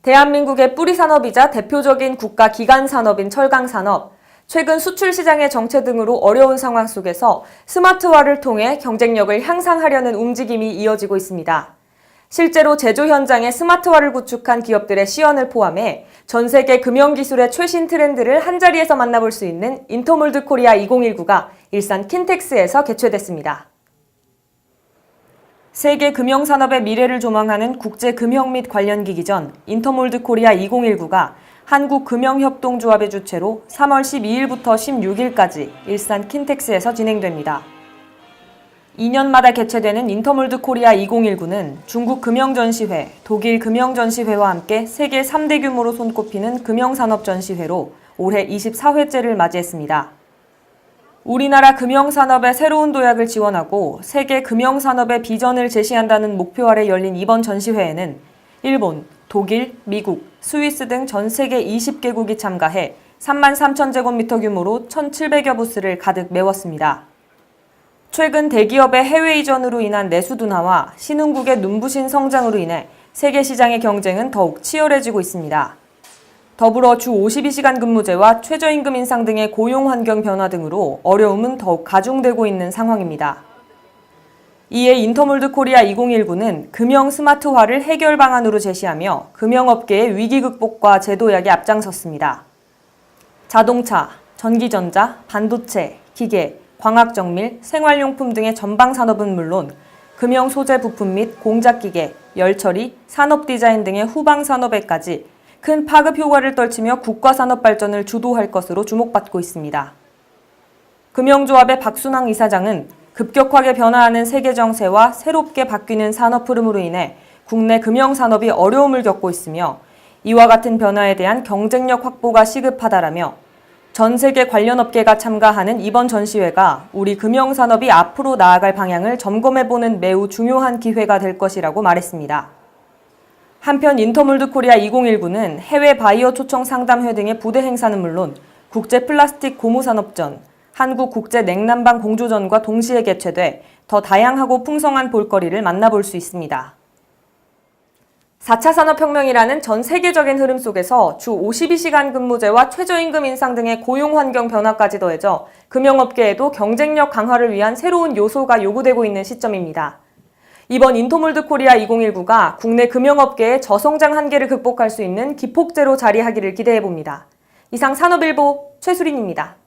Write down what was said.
대한민국의 뿌리산업이자 대표적인 국가 기간 산업인 철강산업, 최근 수출 시장의 정체 등으로 어려운 상황 속에서 스마트화를 통해 경쟁력을 향상하려는 움직임이 이어지고 있습니다. 실제로 제조 현장에 스마트화를 구축한 기업들의 시연을 포함해 전 세계 금융기술의 최신 트렌드를 한자리에서 만나볼 수 있는 인터몰드 코리아 2019가 일산 킨텍스에서 개최됐습니다. 세계 금융산업의 미래를 조망하는 국제금형 및 관련 기기전 인터몰드 코리아 2019가 한국금융협동조합의 주최로 3월 12일부터 16일까지 일산 킨텍스에서 진행됩니다. 2년마다 개최되는 인터몰드 코리아 2019는 중국 금융전시회, 독일 금융전시회와 함께 세계 3대 규모로 손꼽히는 금융산업전시회로 올해 24회째를 맞이했습니다. 우리나라 금융산업의 새로운 도약을 지원하고 세계 금융산업의 비전을 제시한다는 목표 아래 열린 이번 전시회에는 일본, 독일, 미국, 스위스 등 전 세계 20개국이 참가해 33,000제곱미터 규모로 1,700여 부스를 가득 메웠습니다. 최근 대기업의 해외 이전으로 인한 내수 둔화와 신흥국의 눈부신 성장으로 인해 세계 시장의 경쟁은 더욱 치열해지고 있습니다. 더불어 주 52시간 근무제와 최저임금 인상 등의 고용 환경 변화 등으로 어려움은 더욱 가중되고 있는 상황입니다. 이에 인터몰드 코리아 2019는 금융 스마트화를 해결 방안으로 제시하며 금융업계의 위기 극복과 재도약에 앞장섰습니다. 자동차, 전기전자, 반도체, 기계, 광학정밀, 생활용품 등의 전방 산업은 물론 금융 소재 부품 및 공작기계, 열처리, 산업디자인 등의 후방 산업에까지 큰 파급 효과를 떨치며 국가산업 발전을 주도할 것으로 주목받고 있습니다. 금융조합의 박순왕 이사장은 급격하게 변화하는 세계 정세와 새롭게 바뀌는 산업 흐름으로 인해 국내 금융산업이 어려움을 겪고 있으며 이와 같은 변화에 대한 경쟁력 확보가 시급하다라며 전 세계 관련 업계가 참가하는 이번 전시회가 우리 금융산업이 앞으로 나아갈 방향을 점검해보는 매우 중요한 기회가 될 것이라고 말했습니다. 한편 인터몰드 코리아 2019는 해외 바이어 초청 상담회 등의 부대 행사는 물론 국제 플라스틱 고무산업전, 한국 국제 냉난방 공조전과 동시에 개최돼 더 다양하고 풍성한 볼거리를 만나볼 수 있습니다. 4차 산업혁명이라는 전 세계적인 흐름 속에서 주 52시간 근무제와 최저임금 인상 등의 고용 환경 변화까지 더해져 금융업계에도 경쟁력 강화를 위한 새로운 요소가 요구되고 있는 시점입니다. 이번 인터몰드 코리아 2019가 국내 금융업계의 저성장 한계를 극복할 수 있는 기폭제로 자리하기를 기대해봅니다. 이상 산업일보 최수린입니다.